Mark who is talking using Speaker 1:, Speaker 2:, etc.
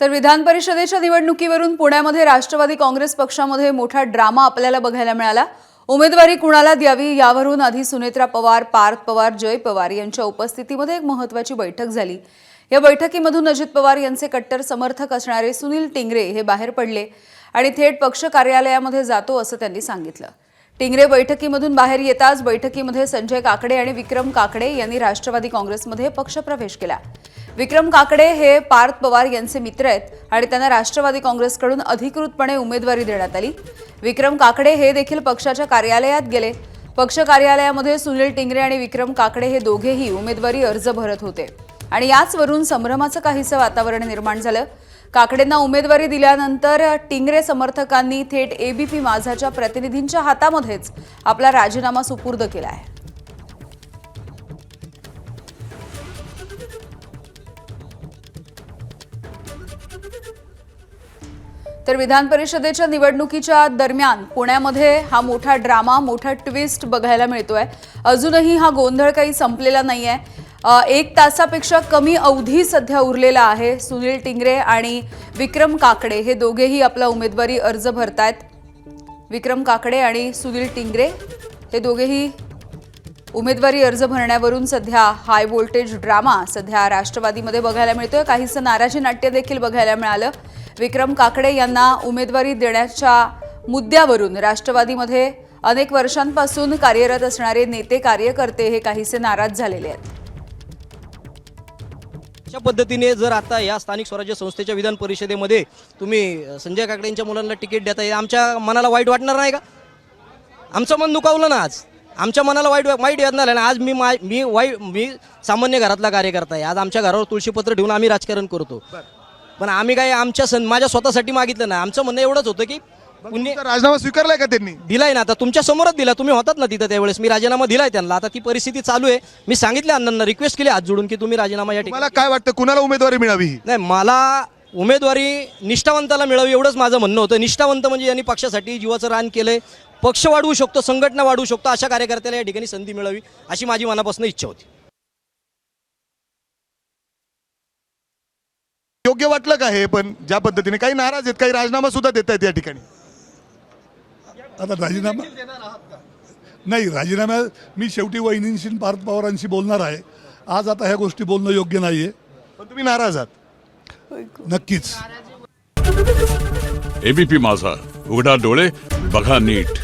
Speaker 1: तर विधान परिषदेच्या निवडणुकीवरून पुण्यामध्ये राष्ट्रवादी काँग्रेस पक्षामध्ये मोठा ड्रामा आपल्याला बघायला मिळाला। उमेदवारी कुणाला द्यावी यावरून आधी सुनेत्रा पवार, पार्थ पवार, जय पवार यांच्या उपस्थितीमध्ये एक महत्त्वाची बैठक झाली। या बैठकीमधून अजित पवार यांचे कट्टर समर्थक असणारे सुनील टिंगरे हे बाहेर पडले आणि थेट पक्ष कार्यालयामध्ये जातो असं त्यांनी सांगितलं। टिंगरे बैठकीमधून बाहेर येताच बैठकीमध्ये संजय काकडे आणि विक्रम काकडे यांनी राष्ट्रवादी काँग्रेसमध्ये पक्षप्रवेश केला। विक्रम काकडे हे पार्थ पवार यांचे मित्र आहेत आणि त्यांना राष्ट्रवादी काँग्रेसकडून अधिकृतपणे उमेदवारी देण्यात आली। विक्रम काकडे हे देखील पक्षाच्या कार्यालयात गेले। पक्ष कार्यालयामध्ये सुनील टिंगरे आणि विक्रम काकडे हे दोघेही उमेदवारी अर्ज भरत होते आणि याचवरून संभ्रमाचं काहीसं वातावरण निर्माण झालं। काकडेंना उमेदवारी दिल्यानंतर टिंगरे समर्थकांनी थेट एबीपी माझाच्या प्रतिनिधींच्या हातामध्येच आपला राजीनामा सुपूर्द केला आहे। तर विधान परिषदेच्या निवडणुकीच्या दरम्यान पुण्यामध्ये हा मोठा ड्रामा, मोठा ट्विस्ट बघायला मिळतोय। अजूनही हा गोंधळ काही संपलेला नाहीये। 1 तासापेक्षा कमी अवधी सध्या उरलेला आहे। सुनील टिंगरे आणि विक्रम काकडे हे दोघेही आपला उमेदवारी अर्ज भरतायत। विक्रम काकडे आणि सुनील टिंगरे हे दोघेही उमेदवारी अर्ज भरण्यावरून सध्या हाय व्होल्टेज ड्रामा सध्या राष्ट्रवादीमध्ये बघायला मिळतोय। काहीसं नाराजी नाट्य देखील बघायला मिळालं। विक्रम काकडे यांना उमेदवारी देण्याच्या मुद्द्यावरून राष्ट्रवादीमध्ये अनेक वर्षांपासून कार्यरत असणारे नेते कार्यकर्ते हे काहीसे नाराज झालेले आहेत।
Speaker 2: अशा पद्धतीने जर आता या स्थानिक स्वराज्य संस्थेच्या विधान परिषदेमध्ये तुम्ही संजय काकडेंच्या मुलांना तिकीट देताय, आमच्या मनाला वाईट वाटणार नाही का? आमचं मन दुखावलं ना आज, आमच्या मनाला वाईट वाटणार ना आज। मी सामान्य घरातला कार्यकर्ता आहे। आज आमच्या घरावर तुळशीपत्र ठेवून आम्ही राजकारण करतो, पण आम्ही काय माझ्या स्वतःसाठी मागितलं नाही। आमचं म्हणणं एवढंच होतं की
Speaker 3: राजीनामा स्वीकारलाय का त्यांनी?
Speaker 2: दिलाय ना, आता तुमच्या समोरच दिला, तुम्ही होतात ना तिथं त्यावेळेस। मी राजीनामा दिलाय त्यांना। आता ती परिस्थिती चालू आहे। मी सांगितलं अण्णांना, रिक्वेस्ट केली हात जोडून की तुम्ही राजीनामा या ठिकाणी।
Speaker 3: मला काय वाटतं कुणाला उमेदवारी मिळावी?
Speaker 2: नाही, मला उमेदवारी निष्ठावंताला मिळावी एवढंच माझं म्हणणं होतं। निष्ठावंत म्हणजे यांनी पक्षासाठी जीवाचं रान केलंय, पक्ष वाढवू शकतो, संघटना वाढवू शकतो, अशा कार्यकर्त्याला या ठिकाणी संधी मिळावी अशी माझी मनापासून इच्छा होती।
Speaker 3: योग्य वाटलं का हे? पण ज्या पद्धतीने काही नाराज आहेत, काही राजीनामा सुद्धा देत आहेत या ठिकाणी।
Speaker 4: आता राजीनामा नाही, राजीनामा मी शेवटी वहिनींशी पार्थ पवारांशी बोलणार आहे आज। आता ह्या गोष्टी बोलणं योग्य नाहीये,
Speaker 3: पण तुम्ही नाराज आहात
Speaker 4: नक्कीच।
Speaker 5: एबीपी माझा, उघडा डोळे बघा नीट।